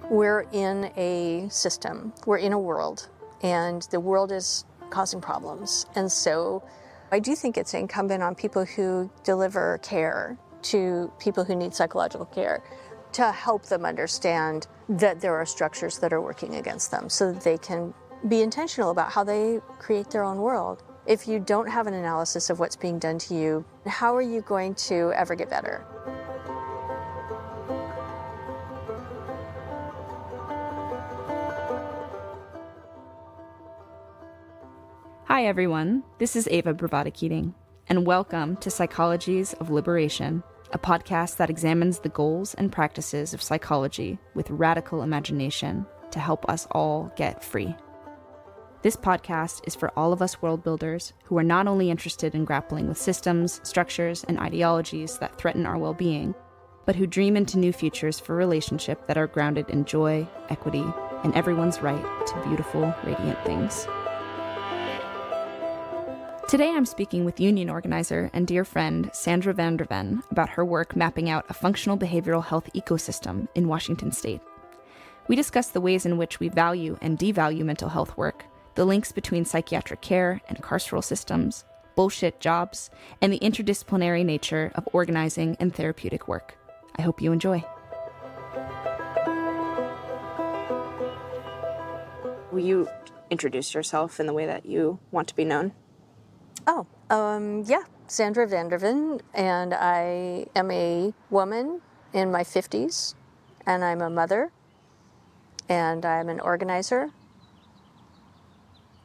We're in a system, we're in a world, and the world is causing problems. And so I do think it's incumbent on people who deliver care to people who need psychological care to help them understand that there are structures that are working against them so that they can be intentional about how they create their own world. If you don't have an analysis of what's being done to you, how are you going to ever get better? Hi everyone, this is Ava Bravada-Keating, and welcome to Psychologies of Liberation, a podcast that examines the goals and practices of psychology with radical imagination to help us all get free. This podcast is for all of us world builders who are not only interested in grappling with systems, structures, and ideologies that threaten our well-being, but who dream into new futures for relationship that are grounded in joy, equity, and everyone's right to beautiful, radiant things. Today I'm speaking with union organizer and dear friend Sandra VanderVen about her work mapping out a functional behavioral health ecosystem in Washington state. We discuss the ways in which we value and devalue mental health work, the links between psychiatric care and carceral systems, bullshit jobs, and the interdisciplinary nature of organizing and therapeutic work. I hope you enjoy. Will you introduce yourself in the way that you want to be known? Sandra VanderVen, and I am a woman in my 50s, and I'm a mother, and I'm an organizer.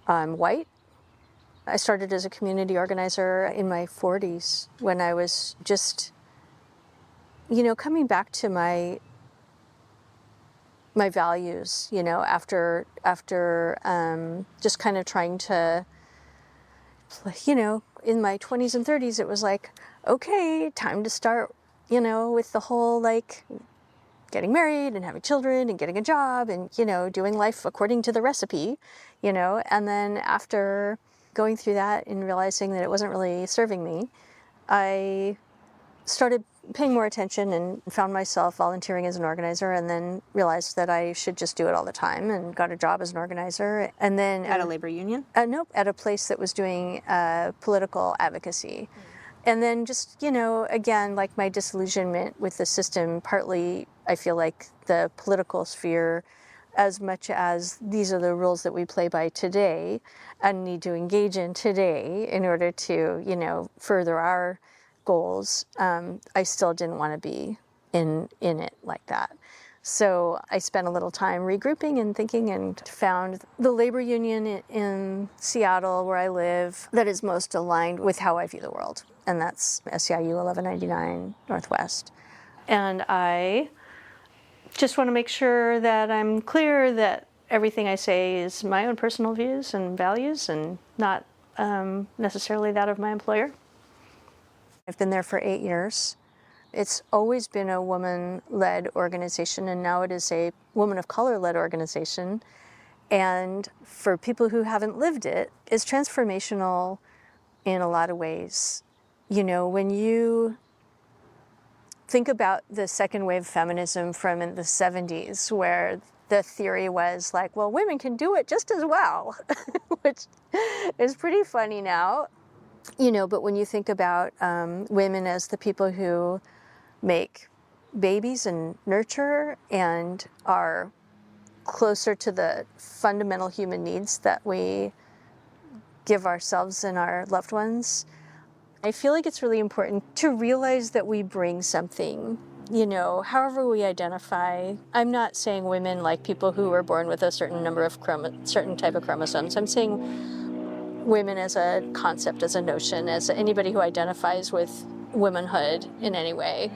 I'm white. I started as a community organizer in my 40s when I was just, coming back to my values, after just kind of trying to, in my 20s and 30s, it was like, okay, time to start, with the whole, getting married and having children and getting a job and, doing life according to the recipe, and then after going through that and realizing that it wasn't really serving me, I started paying more attention and found myself volunteering as an organizer, and then realized that I should just do it all the time and got a job as an organizer. And then At a labor union? Nope, at a place that was doing political advocacy. And then just, again, like my disillusionment with the system, partly I feel like the political sphere, as much as these are the rules that we play by today and need to engage in today in order to, further our goals, I still didn't want to be in it like that. So I spent a little time regrouping and thinking and found the labor union in Seattle, where I live, that is most aligned with how I view the world. And that's SEIU 1199 Northwest. And I just want to make sure that I'm clear that everything I say is my own personal views and values and not necessarily that of my employer. I've been there for 8 years. It's always been a woman-led organization, and now it is a woman of color-led organization. And for people who haven't lived it, it's transformational in a lot of ways. When you think about the second wave feminism from in the 70s, where the theory was like, well, women can do it just as well, which is pretty funny now. But when you think about women as the people who make babies and nurture and are closer to the fundamental human needs that we give ourselves and our loved ones, I feel like it's really important to realize that we bring something, however we identify. I'm not saying women like people who were born with a certain number of certain type of chromosomes. I'm saying women as a concept, as a notion, as anybody who identifies with womanhood in any way.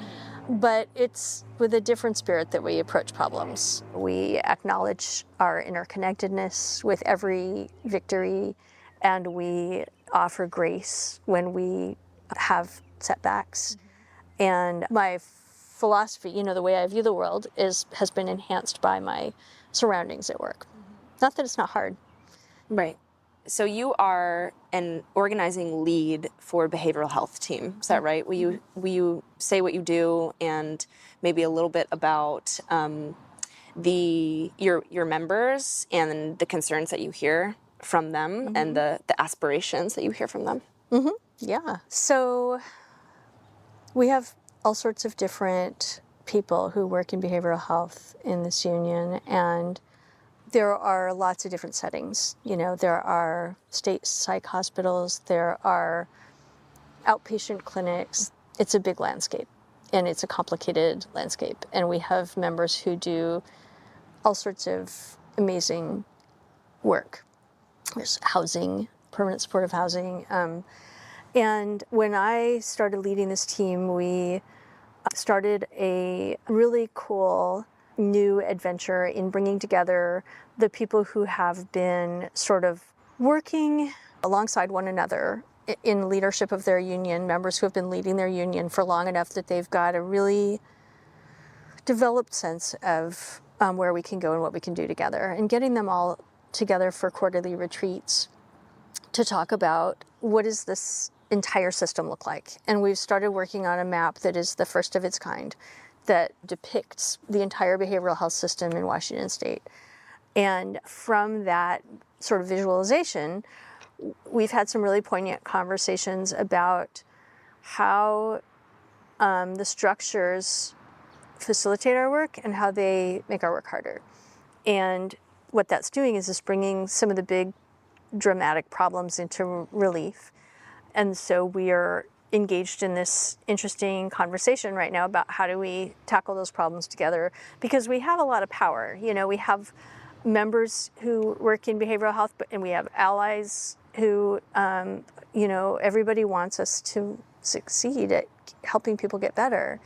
But it's with a different spirit that we approach problems. We acknowledge our interconnectedness with every victory, and we offer grace when we have setbacks. And my philosophy, the way I view the world, has been enhanced by my surroundings at work. Not that it's not hard. Right. So you are an organizing lead for behavioral health team. Is that right? Will you say what you do and maybe a little bit about your members and the concerns that you hear from them and the aspirations that you hear from them? Yeah. So we have all sorts of different people who work in behavioral health in this union, and there are lots of different settings. There are state psych hospitals, there are outpatient clinics. It's a big landscape, and it's a complicated landscape. And we have members who do all sorts of amazing work. There's housing, permanent supportive housing. And when I started leading this team, we started a really cool new adventure in bringing together the people who have been sort of working alongside one another in leadership of their union, members who have been leading their union for long enough that they've got a really developed sense of where we can go and what we can do together, and getting them all together for quarterly retreats to talk about what does this entire system look like. And we've started working on a map that is the first of its kind that depicts the entire behavioral health system in Washington State. And from that sort of visualization, we've had some really poignant conversations about how the structures facilitate our work and how they make our work harder. And what that's doing is just bringing some of the big dramatic problems into relief. And so we are engaged in this interesting conversation right now about how do we tackle those problems together, because we have a lot of power. We have members who work in behavioral health, and we have allies who, everybody wants us to succeed at helping people get better.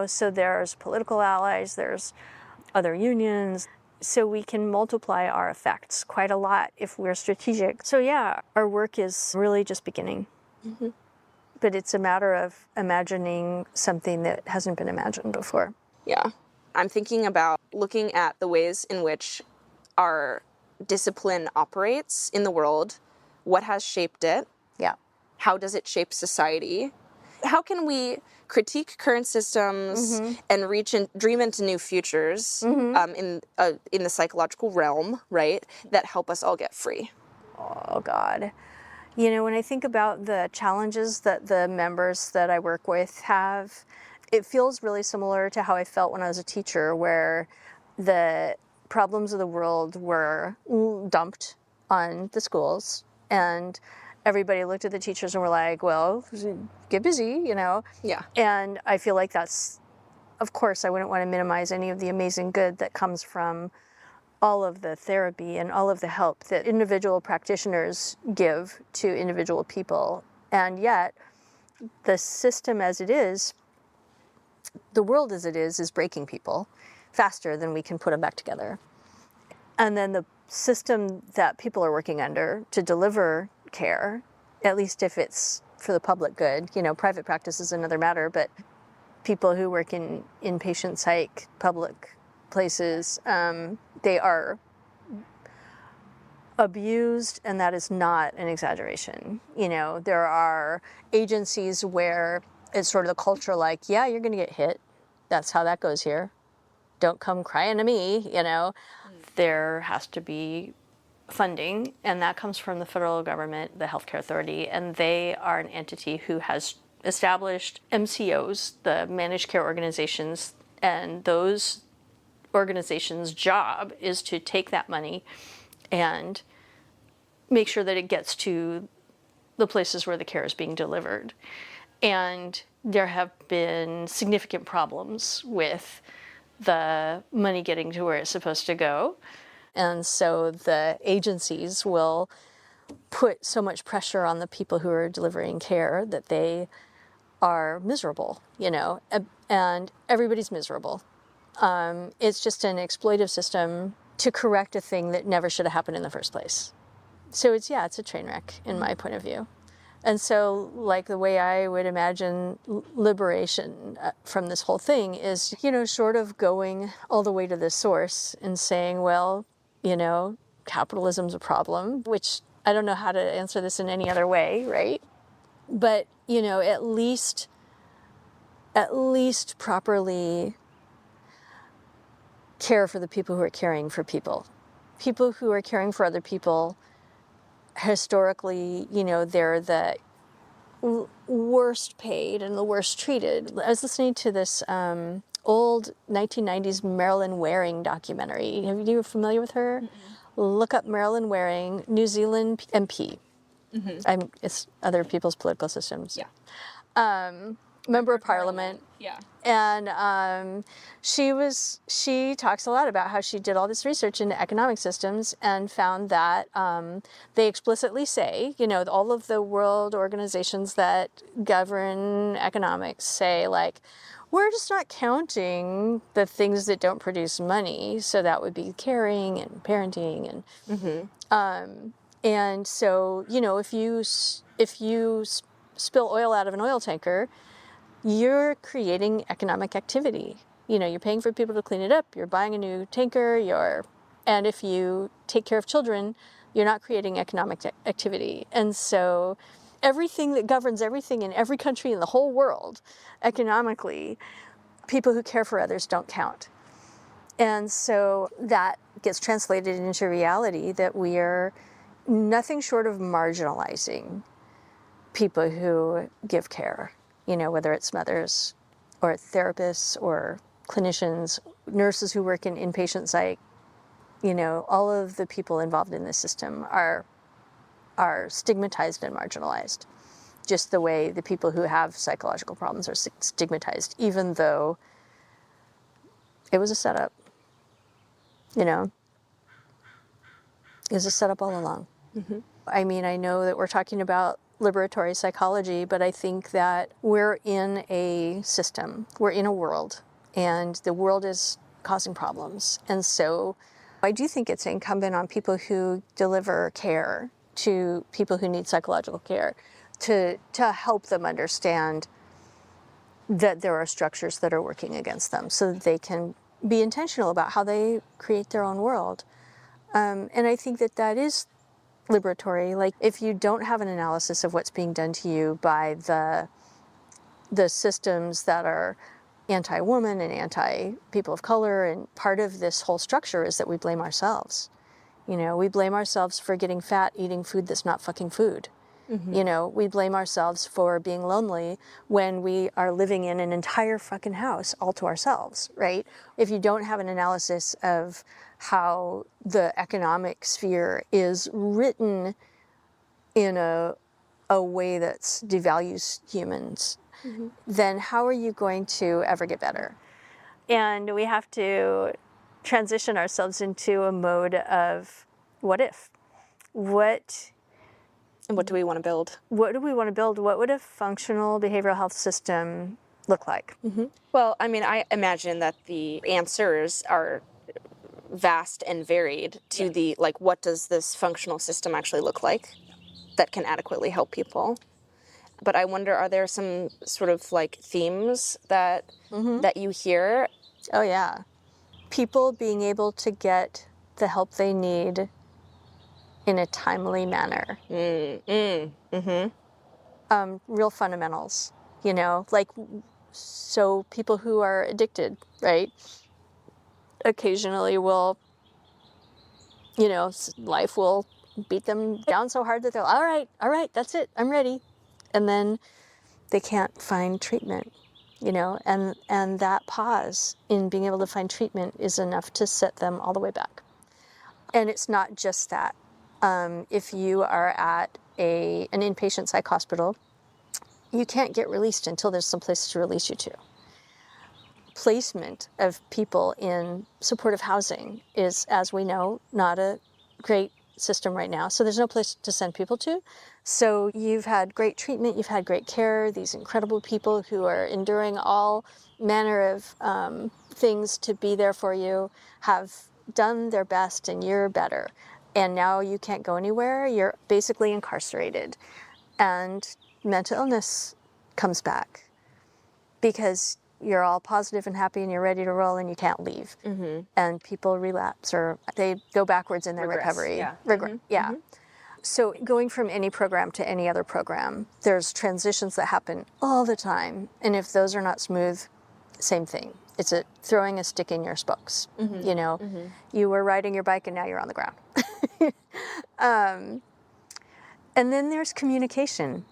So there's political allies, there's other unions. So we can multiply our effects quite a lot if we're strategic. So yeah, our work is really just beginning. But it's a matter of imagining something that hasn't been imagined before. Yeah. I'm thinking about looking at the ways in which our discipline operates in the world. What has shaped it? Yeah. How does it shape society? How can we critique current systems and reach and dream into new futures in the psychological realm, right, that help us all get free? Oh, God. When I think about the challenges that the members that I work with have, it feels really similar to how I felt when I was a teacher, where the problems of the world were dumped on the schools, and everybody looked at the teachers and were like, well, get busy, Yeah. And I feel like that's, of course, I wouldn't want to minimize any of the amazing good that comes from all of the therapy and all of the help that individual practitioners give to individual people. And yet, the system as it is, the world as it is breaking people faster than we can put them back together. And then the system that people are working under to deliver care, at least if it's for the public good, private practice is another matter, but people who work in inpatient psych, public places, they are abused, and that is not an exaggeration. There are agencies where it's sort of the culture like, yeah, you're going to get hit. That's how that goes here. Don't come crying to me, There has to be funding, and that comes from the federal government, the Healthcare Authority, and they are an entity who has established MCOs, the managed care organizations, and those organizations' job is to take that money and make sure that it gets to the places where the care is being delivered. And there have been significant problems with the money getting to where it's supposed to go. And so the agencies will put so much pressure on the people who are delivering care that they are miserable, and everybody's miserable. It's just an exploitive system to correct a thing that never should have happened in the first place. So it's a train wreck in my point of view. And so, like, the way I would imagine liberation from this whole thing is, short of going all the way to the source and saying, well, capitalism's a problem, which I don't know how to answer this in any other way, right? But, at least properly care for the people who are caring for people. People who are caring for other people, historically, they're the worst paid and the worst treated. I was listening to this old 1990s Marilyn Waring documentary. Are you familiar with her? Mm-hmm. Look up Marilyn Waring, New Zealand MP. Mm-hmm. It's other people's political systems. Yeah. Member of Parliament. Yeah. And she talks a lot about how she did all this research into economic systems and found that they explicitly say, all of the world organizations that govern economics say, like, we're just not counting the things that don't produce money. So that would be caring and parenting and and so, if you spill oil out of an oil tanker, you're creating economic activity. You're paying for people to clean it up, you're buying a new tanker, and if you take care of children, you're not creating economic activity. And so everything that governs everything in every country in the whole world, economically, people who care for others don't count. And so that gets translated into reality that we are nothing short of marginalizing people who give care. Whether it's mothers or therapists or clinicians, nurses who work in inpatient psych, all of the people involved in this system are stigmatized and marginalized, just the way the people who have psychological problems are stigmatized, even though it was a setup. It was a setup all along. Mm-hmm. I know that we're talking about liberatory psychology, but I think that we're in a system, we're in a world, and the world is causing problems. And so I do think it's incumbent on people who deliver care to people who need psychological care to help them understand that there are structures that are working against them so that they can be intentional about how they create their own world. And I think that is liberatory. Like, if you don't have an analysis of what's being done to you by the systems that are anti-woman and anti-people of color, and part of this whole structure is that we blame ourselves. We blame ourselves for getting fat eating food that's not fucking food. Mm-hmm. We blame ourselves for being lonely when we are living in an entire fucking house all to ourselves, right? If you don't have an analysis of how the economic sphere is written in a way that devalues humans, mm-hmm. then how are you going to ever get better? And we have to transition ourselves into a mode of what if? And what do we want to build? What do we want to build? What would a functional behavioral health system look like? Mm-hmm. Well, I imagine that the answers are vast and varied to the, what does this functional system actually look like that can adequately help people? But I wonder, are there some sort of themes that mm-hmm. that you hear? Oh yeah. People being able to get the help they need in a timely manner. Mm-hmm. Real fundamentals, so people who are addicted, right, occasionally will, life will beat them down so hard that they're, all right, that's it, I'm ready. And then they can't find treatment, and that pause in being able to find treatment is enough to set them all the way back. And it's not just that. If you are at an inpatient psych hospital, you can't get released until there's some place to release you to. Placement of people in supportive housing is, as we know, not a great system right now. So there's no place to send people to. So you've had great treatment, you've had great care, these incredible people who are enduring all manner of things to be there for you have done their best and you're better. And now you can't go anywhere, you're basically incarcerated. And mental illness comes back because you're all positive and happy and you're ready to roll and you can't leave. Mm-hmm. And people relapse or they go backwards in their recovery. Yeah. Mm-hmm. Yeah. Mm-hmm. So going from any program to any other program, there's transitions that happen all the time. And if those are not smooth, same thing. It's throwing a stick in your spokes. You know, you were riding your bike and now you're on the ground. And then there's communication.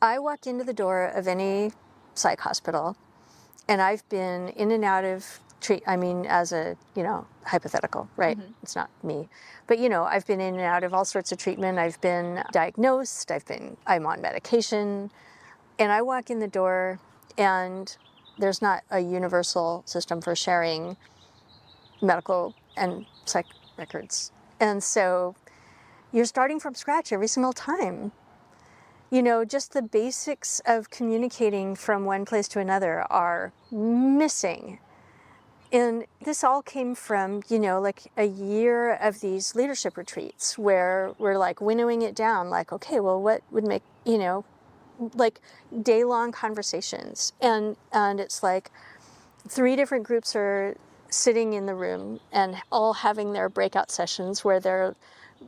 I walk into the door of any psych hospital, and I've been in and out of as a, hypothetical, right? It's not me. But, I've been in and out of all sorts of treatment. I've been diagnosed. I'm on medication. And I walk in the door, and there's not a universal system for sharing medical and psych records. And so you're starting from scratch every single time. Just the basics of communicating from one place to another are missing. And this all came from, like a year of these leadership retreats where we're like winnowing it down, like, okay, well, what would make, like day-long conversations. And it's like 3 different groups are sitting in the room and all having their breakout sessions where they're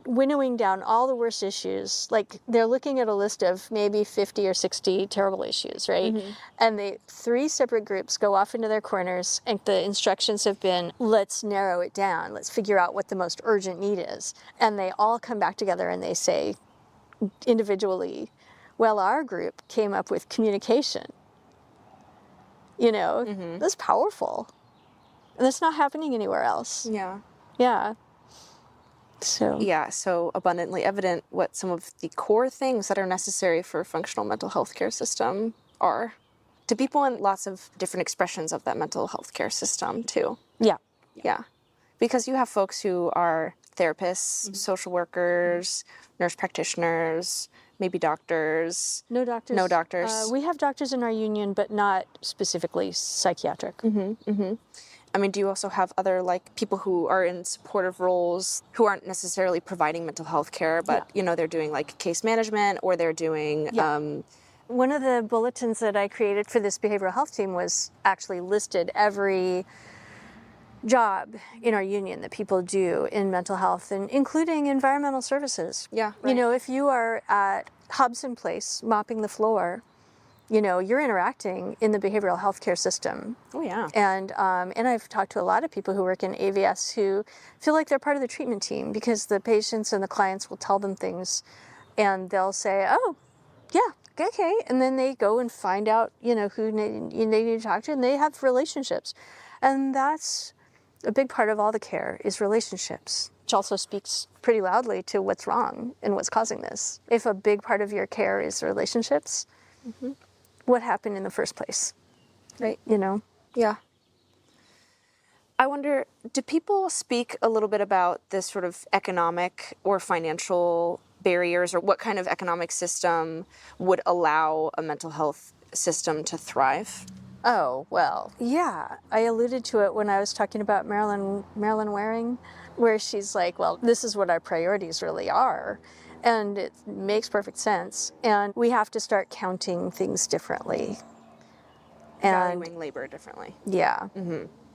winnowing down all the worst issues. Like they're looking at a list of maybe 50 or 60 terrible issues, right? And the 3 separate groups go off into their corners, and the instructions have been, let's narrow it down. Let's figure out what the most urgent need is. And they all come back together and they say individually, well, our group came up with communication. That's powerful. And that's not happening anywhere else. Yeah. Yeah. So abundantly evident what some of the core things that are necessary for a functional mental health care system are to people in lots of different expressions of that mental health care system too. Yeah. Because you have folks who are therapists, social workers, nurse practitioners, maybe doctors. No doctors. No doctors. We have doctors in our union, but not specifically psychiatric. I mean, do you also have other, people who are in supportive roles who aren't necessarily providing mental health care, but, they're doing, case management, or they're doing... One of the bulletins that I created for this behavioral health team was actually listed every job in our union that people do in mental health, and including environmental services. Yeah, right. If you are at Hobson Place mopping the floor, you're interacting in the behavioral health care system. Oh, yeah. And I've talked to a lot of people who work in AVS who feel like they're part of the treatment team because the patients and the clients will tell them things, and they'll say, oh, yeah, okay. And then they go and find out, who they need to talk to, and they have relationships. And that's a big part of all the care is relationships, which also speaks pretty loudly to what's wrong and what's causing this. If a big part of your care is relationships, what happened in the first place? Right. Yeah. I wonder, do people speak a little bit about this sort of economic or financial barriers, or what kind of economic system would allow a mental health system to thrive? Oh, well, yeah. I alluded to it when I was talking about Marilyn Waring, where she's like, well, this is what our priorities really are. And it makes perfect sense. And we have to start counting things differently. And valuing labor differently. Yeah.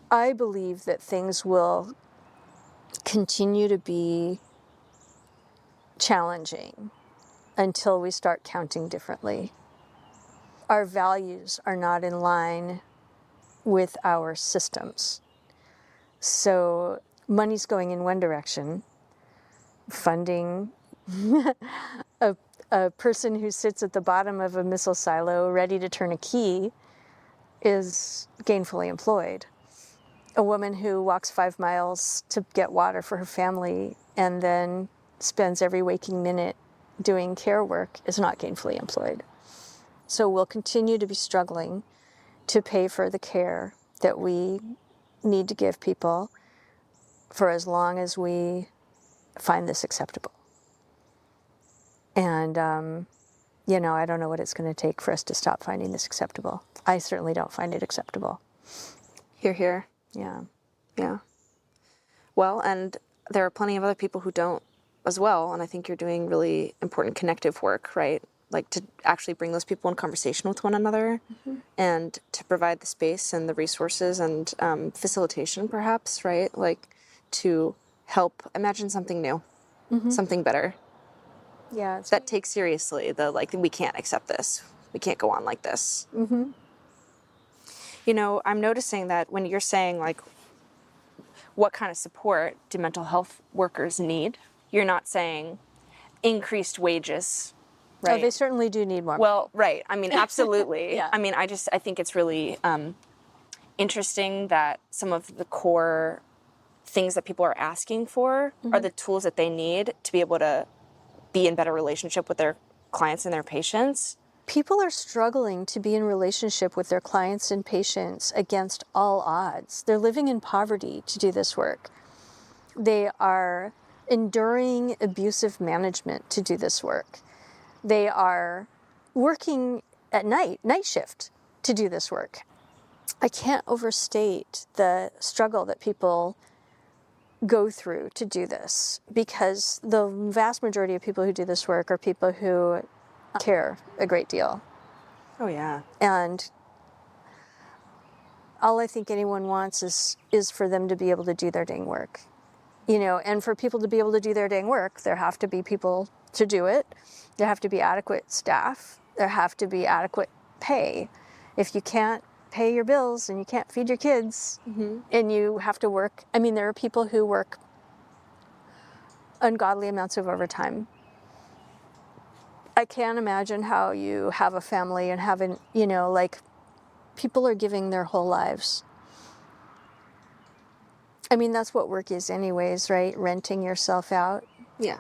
I believe that things will continue to be challenging until we start counting differently. Our values are not in line with our systems. So money's going in one direction, funding a person who sits at the bottom of a missile silo ready to turn a key is gainfully employed. A woman who walks 5 miles to get water for her family and then spends every waking minute doing care work is not gainfully employed. So we'll continue to be struggling to pay for the care that we need to give people for as long as we find this acceptable. And, I don't know what it's going to take for us to stop finding this acceptable. I certainly don't find it acceptable. Hear, hear. Yeah. Yeah. Well, and there are plenty of other people who don't as well, and I think you're doing really important connective work, right? To actually bring those people in conversation with one another, and to provide the space and the resources and facilitation, perhaps, right? To help imagine something new, something better. Yeah. That takes seriously we can't accept this. We can't go on like this. I'm noticing that when you're saying, like, what kind of support do mental health workers need, you're not saying increased wages, right? Oh, they certainly do need more. Well, right. I mean, absolutely. Yeah. I mean, I think it's really interesting that some of the core things that people are asking for are the tools that they need to be able to be in better relationship with their clients and their patients. People are struggling to be in relationship with their clients and patients against all odds. They're living in poverty to do this work. They are enduring abusive management to do this work. They are working at night shift to do this work. I can't overstate the struggle that people go through to do this, because the vast majority of people who do this work are people who care a great deal. Oh, yeah. And all I think anyone wants is for them to be able to do their dang work. And for people to be able to do their dang work, there have to be people to do it. There have to be adequate staff. There have to be adequate pay. If you can't pay your bills and you can't feed your kids and you have to work, there are people who work ungodly amounts of overtime. I can't imagine how you have a family and having, people are giving their whole lives. That's what work is anyways, right? Renting yourself out. Yeah.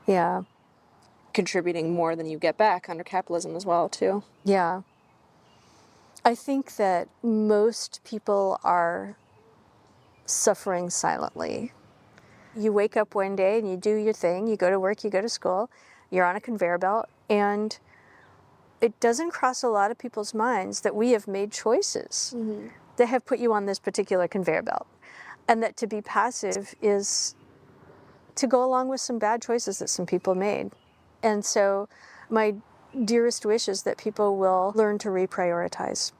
Yeah. Contributing more than you get back under capitalism as well, too. Yeah. I think that most people are suffering silently. You wake up one day and you do your thing, you go to work, you go to school, you're on a conveyor belt, and it doesn't cross a lot of people's minds that we have made choices that have put you on this particular conveyor belt. And that to be passive is to go along with some bad choices that some people made. And so my dearest wish is that people will learn to reprioritize.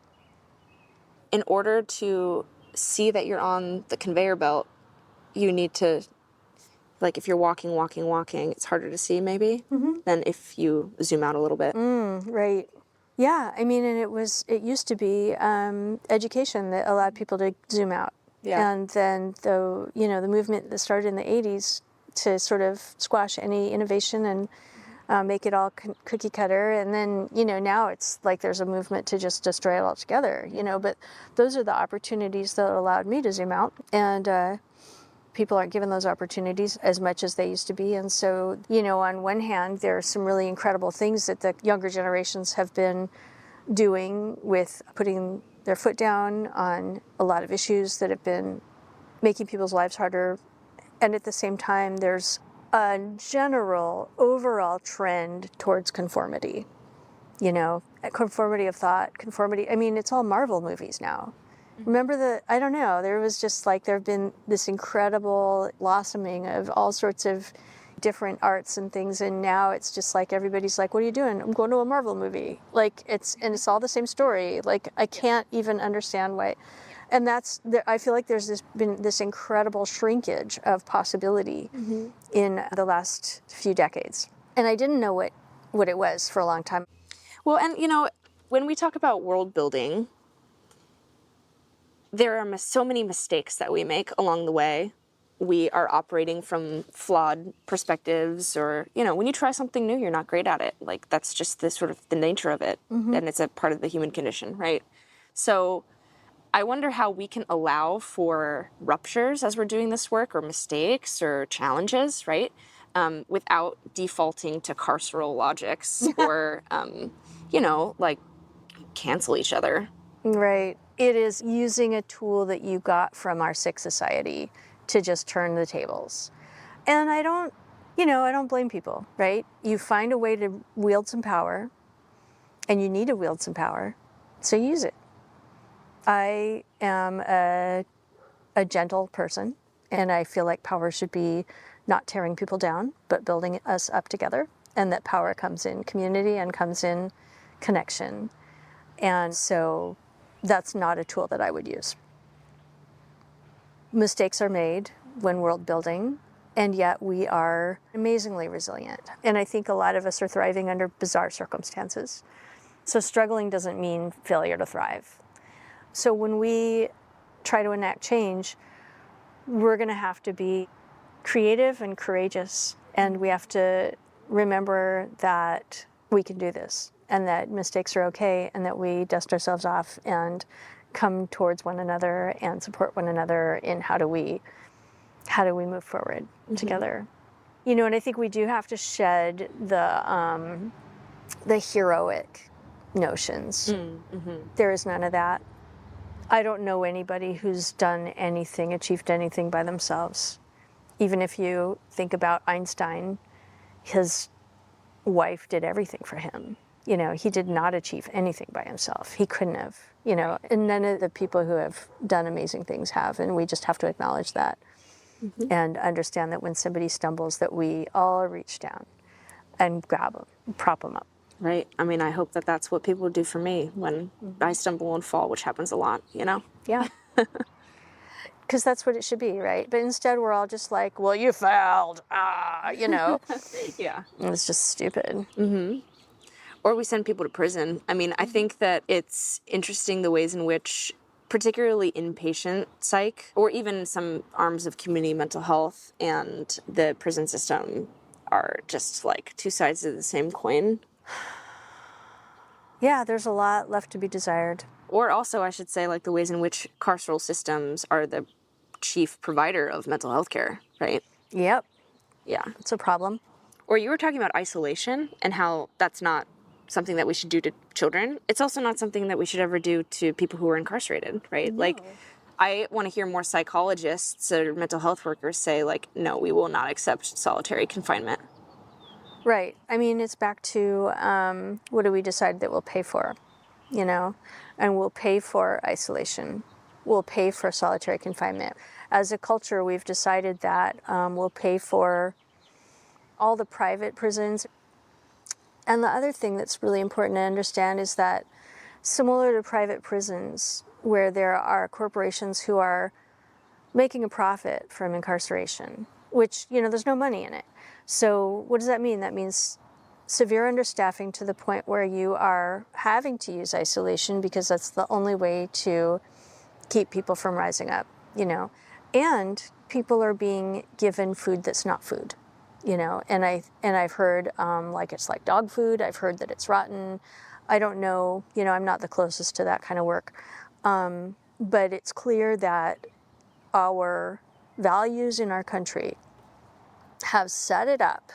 In order to see that you're on the conveyor belt, you need to, like, if you're walking, it's harder to see maybe than if you zoom out a little bit. Right. Yeah, and it used to be education that allowed people to zoom out. Yeah. And then the movement that started in the 80s to sort of squash any innovation and make it all cookie cutter. And then, now it's like there's a movement to just destroy it altogether, but those are the opportunities that allowed me to zoom out. And people aren't given those opportunities as much as they used to be. And so, on one hand, there are some really incredible things that the younger generations have been doing with putting their foot down on a lot of issues that have been making people's lives harder. And at the same time, there's a general overall trend towards conformity. Conformity of thought, conformity. It's all Marvel movies now. Remember there was just like, there have been this incredible blossoming of all sorts of different arts and things, and now it's just like everybody's like, what are you doing? I'm going to a Marvel movie. Like, it's all the same story. Like, I can't even understand why. And I feel like there's been this incredible shrinkage of possibility in the last few decades. And I didn't know what it was for a long time. Well, and when we talk about world building, there are so many mistakes that we make along the way. We are operating from flawed perspectives, or, when you try something new, you're not great at it. Like, that's just the nature of it. And it's a part of the human condition, right? So I wonder how we can allow for ruptures as we're doing this work, or mistakes or challenges, right? Without defaulting to carceral logics or, like, cancel each other. Right. It is using a tool that you got from our sick society to just turn the tables. And I don't blame people, right? You find a way to wield some power, and you need to wield some power, so use it. I am a gentle person, and I feel like power should be not tearing people down, but building us up together, and that power comes in community and comes in connection. And so that's not a tool that I would use. Mistakes are made when world building, and yet we are amazingly resilient. And I think a lot of us are thriving under bizarre circumstances. So struggling doesn't mean failure to thrive. So when we try to enact change, we're going to have to be creative and courageous, and we have to remember that we can do this and that mistakes are okay, and that we dust ourselves off and come towards one another and support one another in how do we move forward together. You know, and I think we do have to shed the heroic notions. There is none of that. I don't know anybody who's done anything, achieved anything by themselves. Even if you think about Einstein, his wife did everything for him. You know, he did not achieve anything by himself. He couldn't have, you know, and none of the people who have done amazing things have, and we just have to acknowledge that and understand that when somebody stumbles, that we all reach down and grab them, prop them up. Right. I mean, I hope that that's what people do for me when I stumble and fall, which happens a lot, you know? Yeah. Because that's what it should be, right? But instead, we're all just like, well, you failed, you know? Yeah. And it's just stupid. Or we send people to prison. I mean, I think that it's interesting the ways in which, particularly inpatient psych, or even some arms of community mental health and the prison system are just like two sides of the same coin. Yeah, there's a lot left to be desired. Or also, I should say, like the ways in which carceral systems are the chief provider of mental health care, right? Yep, Yeah. it's a problem. Or you were talking about isolation and how that's not something that we should do to children. It's also not something that we should ever do to people who are incarcerated, right? No. Like, I want to hear more psychologists or mental health workers say, like, no, we will not accept solitary confinement. Right. I mean, it's back to what do we decide that we'll pay for, you know? And we'll pay for isolation. We'll pay for solitary confinement. As a culture, we've decided that we'll pay for all the private prisons. And the other thing that's really important to understand is that similar to private prisons, where there are corporations who are making a profit from incarceration, which, you know, there's no money in it. So what does that mean? That means severe understaffing to the point where you are having to use isolation because that's the only way to keep people from rising up, you know. And people are being given food that's not food, you know. And I've heard like it's like dog food. I've heard that it's rotten. I don't know, you know, I'm not the closest to that kind of work. But it's clear that our values in our country have set it up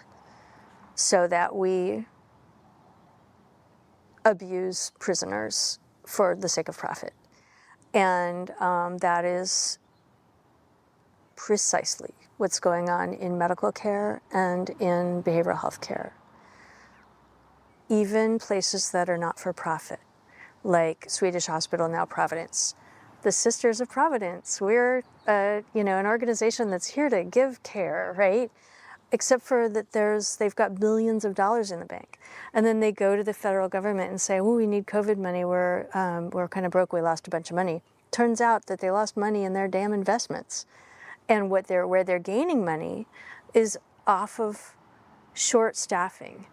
so that we abuse prisoners for the sake of profit. And that is precisely what's going on in medical care and in behavioral health care. Even places that are not for profit, like Swedish Hospital, now Providence. The Sisters of Providence, we're you know, an organization that's here to give care, right? Except for that they've got billions of dollars in the bank. And then they go to the federal government and say, well, we need COVID money, we're kind of broke, we lost a bunch of money. Turns out that they lost money in their damn investments. And where they're gaining money is off of short staffing.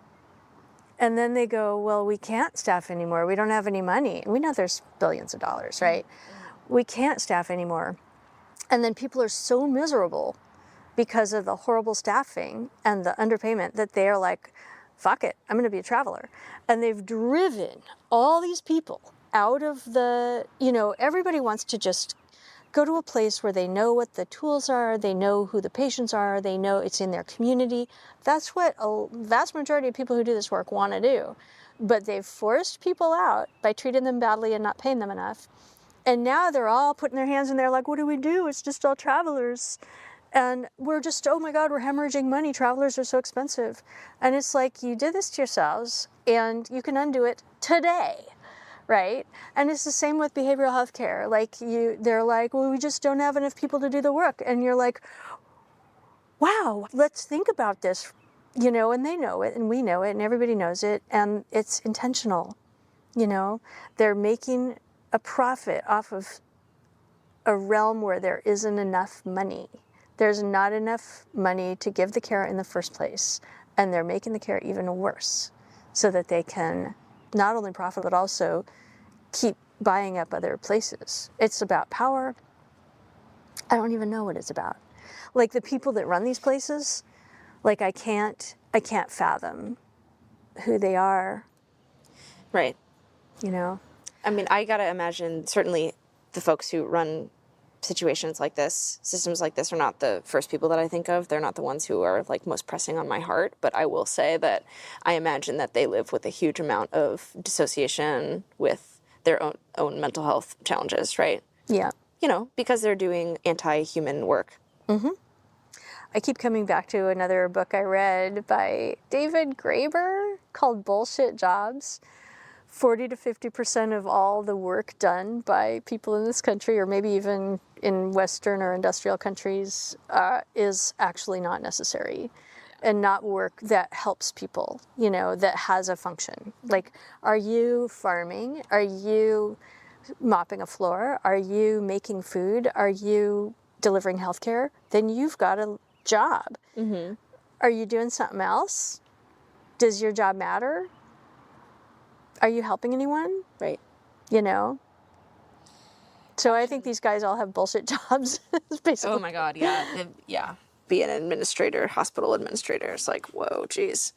And then they go, well, we can't staff anymore, we don't have any money. And we know there's billions of dollars, right? We can't staff anymore. And then people are so miserable because of the horrible staffing and the underpayment that they're like, fuck it, I'm going to be a traveler. And they've driven all these people out of the, you know, everybody wants to just go to a place where they know what the tools are, they know who the patients are, they know it's in their community. That's what a vast majority of people who do this work want to do. But they've forced people out by treating them badly and not paying them enough. And now they're all putting their hands in there like, what do we do? It's just all travelers. And we're just, oh my God, we're hemorrhaging money. Travelers are so expensive. And it's like, you did this to yourselves and you can undo it today, right? And it's the same with behavioral health care. Like they're like, well, we just don't have enough people to do the work. And you're like, wow, let's think about this, you know, and they know it and we know it and everybody knows it. And it's intentional, you know, they're making a profit off of a realm where there isn't enough money. There's not enough money to give the care in the first place, and they're making the care even worse so that they can not only profit, but also keep buying up other places. It's about power. I don't even know what it's about. Like the people that run these places, like I can't fathom who they are, Right. you know? I mean, I gotta imagine certainly the folks who run situations like this, systems like this, are not the first people that I think of. They're not the ones who are like most pressing on my heart. But I will say that I imagine that they live with a huge amount of dissociation with their own mental health challenges, right? Yeah. You know, because they're doing anti-human work. I keep coming back to another book I read by David Graeber called Bullshit Jobs. 40 to 50% of all the work done by people in this country, or maybe even in Western or industrial countries, is actually not necessary and not work that helps people, you know, that has a function. Like, are you farming? Are you mopping a floor? Are you making food? Are you delivering healthcare? Then you've got a job. Are you doing something else? Does your job matter? Are you helping anyone? Right. You know? So I think these guys all have bullshit jobs. Basically. Oh my God, yeah. Yeah. Be an administrator, hospital administrator. It's like, whoa, geez.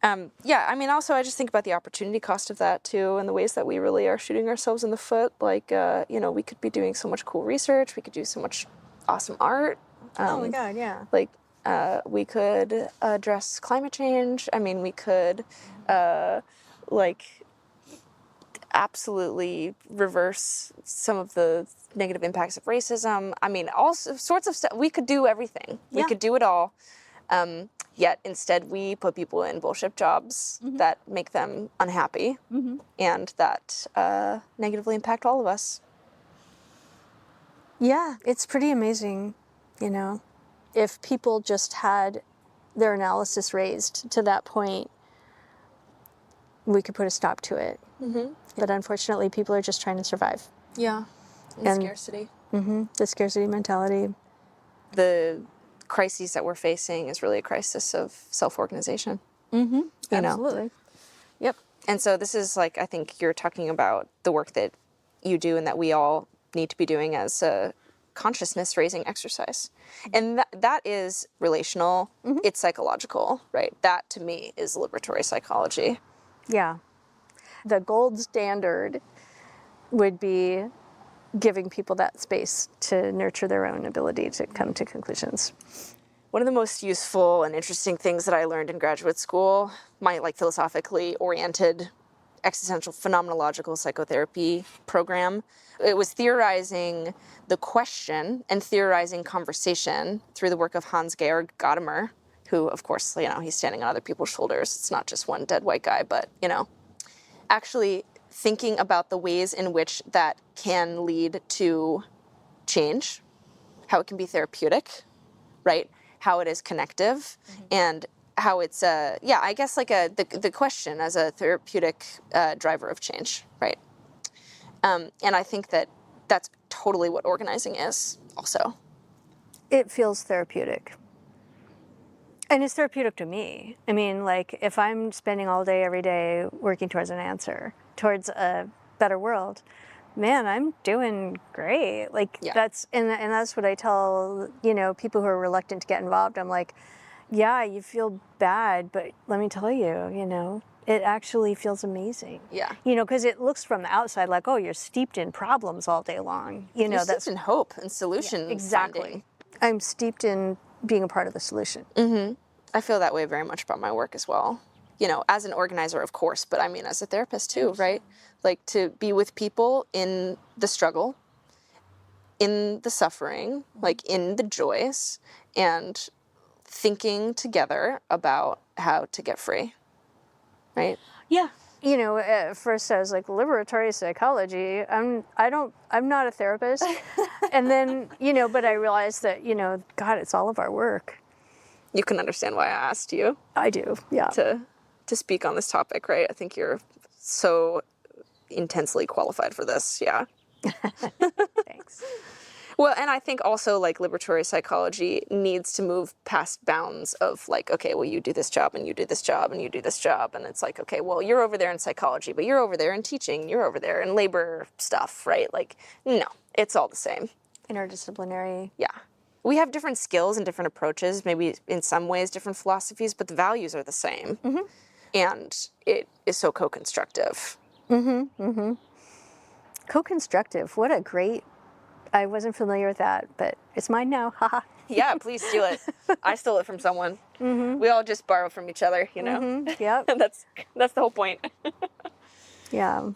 Yeah, I mean, also, I just think about the opportunity cost of that, too, and the ways that we really are shooting ourselves in the foot. Like, you know, we could be doing so much cool research. We could do so much awesome art. Oh my God, yeah. Like, we could address climate change. I mean, we could, like, absolutely reverse some of the negative impacts of racism. I mean, all sorts of stuff. We could do everything. We Yeah. could do it all. Yet instead we put people in bullshit jobs that make them unhappy and that negatively impact all of us. Yeah, it's pretty amazing, you know. If people just had their analysis raised to that point, we could put a stop to it. But unfortunately, people are just trying to survive. Yeah. And- scarcity. The scarcity mentality. The crises that we're facing is really a crisis of self-organization. You know? Absolutely. Yep. And so this is like, I think you're talking about the work that you do and that we all need to be doing as a consciousness raising exercise. And that is relational. It's psychological, right? That to me is liberatory psychology. Yeah. The gold standard would be giving people that space to nurture their own ability to come to conclusions. One of the most useful and interesting things that I learned in graduate school, my like philosophically oriented existential phenomenological psychotherapy program, it was theorizing the question and theorizing conversation through the work of Hans-Georg Gadamer, who, of course, you know, he's standing on other people's shoulders. It's not just one dead white guy, but, you know, actually thinking about the ways in which that can lead to change, how it can be therapeutic, right? How it is connective, and how it's, I guess like the question as a therapeutic driver of change, right? And I think that that's totally what organizing is also. It feels therapeutic. And it's therapeutic to me. I mean, like, if I'm spending all day, every day working towards an answer, towards a better world, man, I'm doing great. Like, that's what I tell, you know, people who are reluctant to get involved. I'm like, yeah, you feel bad, but let me tell you, you know, it actually feels amazing. Yeah. You know, because it looks from the outside like, oh, you're steeped in problems all day long. You know, You're that's steeped in hope and solution exactly. finding. I'm steeped in being a part of the solution. I feel that way very much about my work as well. You know, as an organizer, of course, but I mean as a therapist too, right? Like to be with people in the struggle, in the suffering, like in the joys, and thinking together about how to get free, right? Yeah. You know, at first I was like, liberatory psychology, I'm not a therapist. And then, you know, but I realized that, you know, God, it's all of our work. You can understand why I asked you. I do, yeah. To speak on this topic, right? I think you're so intensely qualified for this, yeah. Thanks. Well, and I think also like liberatory psychology needs to move past bounds of like, okay, well, you do this job and you do this job and you do this job. And it's like, okay, well, you're over there in psychology, but you're over there in teaching, you're over there in labor stuff, right? Like, no, it's all the same. Interdisciplinary. Yeah. We have different skills and different approaches, maybe in some ways different philosophies, but the values are the same. Mm-hmm. And it is so co-constructive. Mm-hmm, mm-hmm. Co-constructive, what a great, I wasn't familiar with that, but it's mine now, haha. Yeah, please steal it. I stole it from someone. Mm-hmm. We all just borrow from each other, you know? Mm-hmm. Yep. That's the whole point. Yeah.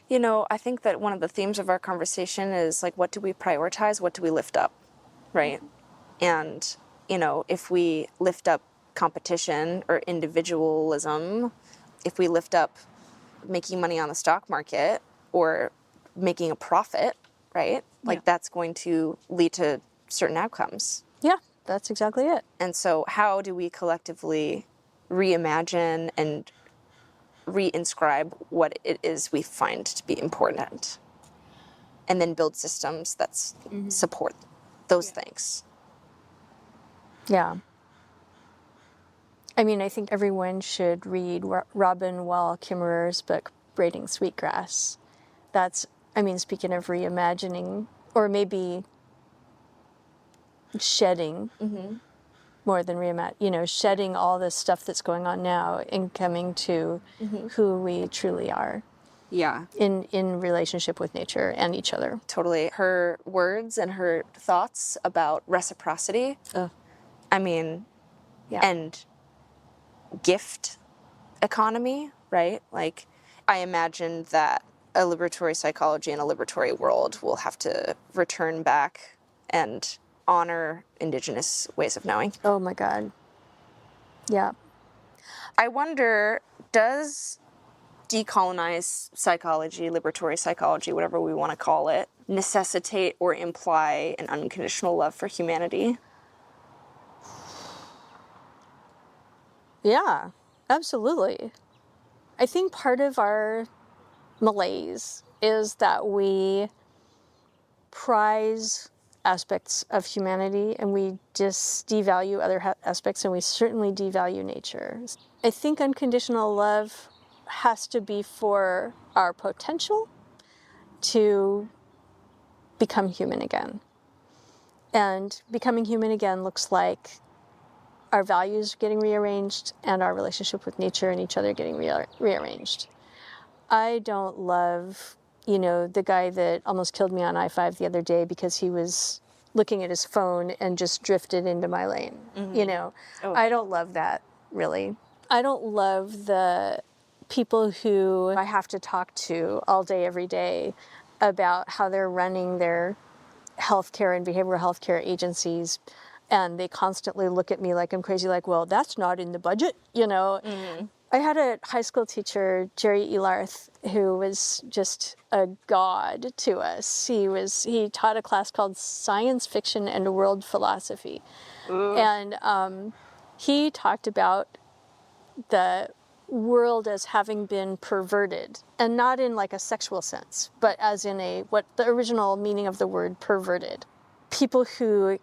You know, I think that one of the themes of our conversation is like, what do we prioritize? What do we lift up, right? And, you know, if we lift up competition or individualism, if we lift up making money on the stock market or making a profit, right? Like that's going to lead to certain outcomes. Yeah, that's exactly it. And so how do we collectively reimagine and reinscribe what it is we find to be important? And then build systems that support those things. Yeah. I mean, I think everyone should read Robin Wall Kimmerer's book, Braiding Sweetgrass. That's, I mean, speaking of reimagining, or maybe shedding more than reimagine, you know, shedding all this stuff that's going on now and coming to who we truly are. Yeah. In relationship with nature and each other. Totally. Her words and her thoughts about reciprocity. I mean, and gift economy, right? Like, I imagine that a liberatory psychology and a liberatory world will have to return back and honor indigenous ways of knowing. Oh my God. Yeah. I wonder, does decolonize psychology, liberatory psychology, whatever we want to call it, necessitate or imply an unconditional love for humanity? Yeah, absolutely. I think part of our malaise is that we prize aspects of humanity and we just devalue other aspects, and we certainly devalue nature. I think unconditional love has to be for our potential to become human again. And becoming human again looks like our values getting rearranged and our relationship with nature and each other getting rearranged. I don't love, you know, the guy that almost killed me on I-5 the other day because he was looking at his phone and just drifted into my lane, you know. I don't love that, really. I don't love the people who I have to talk to all day, every day about how they're running their healthcare and behavioral healthcare agencies, and they constantly look at me like I'm crazy, like, well, that's not in the budget, you know. I had a high school teacher, Jerry Elarth, who was just a god to us. He taught a class called Science Fiction and World Philosophy. And he talked about the world as having been perverted, and not in like a sexual sense, but as in what the original meaning of the word perverted. People who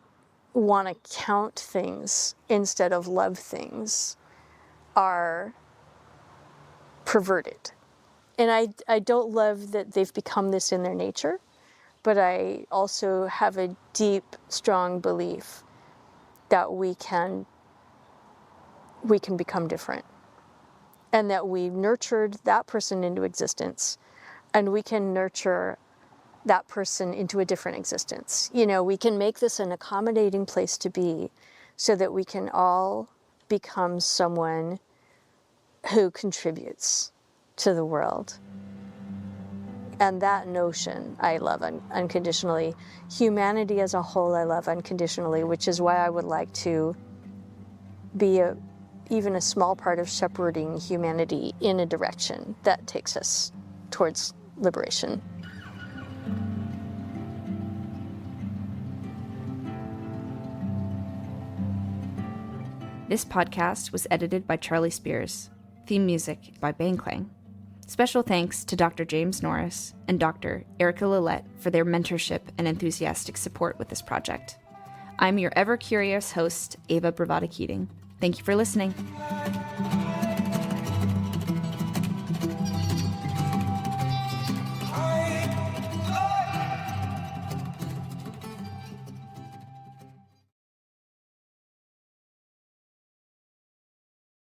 want to count things instead of love things are perverted. And I don't love that they've become this in their nature, but I also have a deep, strong belief that we can become different, and that we nurtured that person into existence, and we can nurture that person into a different existence. You know, we can make this an accommodating place to be so that we can all become someone who contributes to the world. And that notion I love unconditionally. Humanity as a whole I love unconditionally, which is why I would like to be even a small part of shepherding humanity in a direction that takes us towards liberation. This podcast was edited by Charlie Spears. Theme music by Bang Clang. Special thanks to Dr. James Norris and Dr. Erica Lillette for their mentorship and enthusiastic support with this project. I'm your ever-curious host, Ava Bravada Keating. Thank you for listening.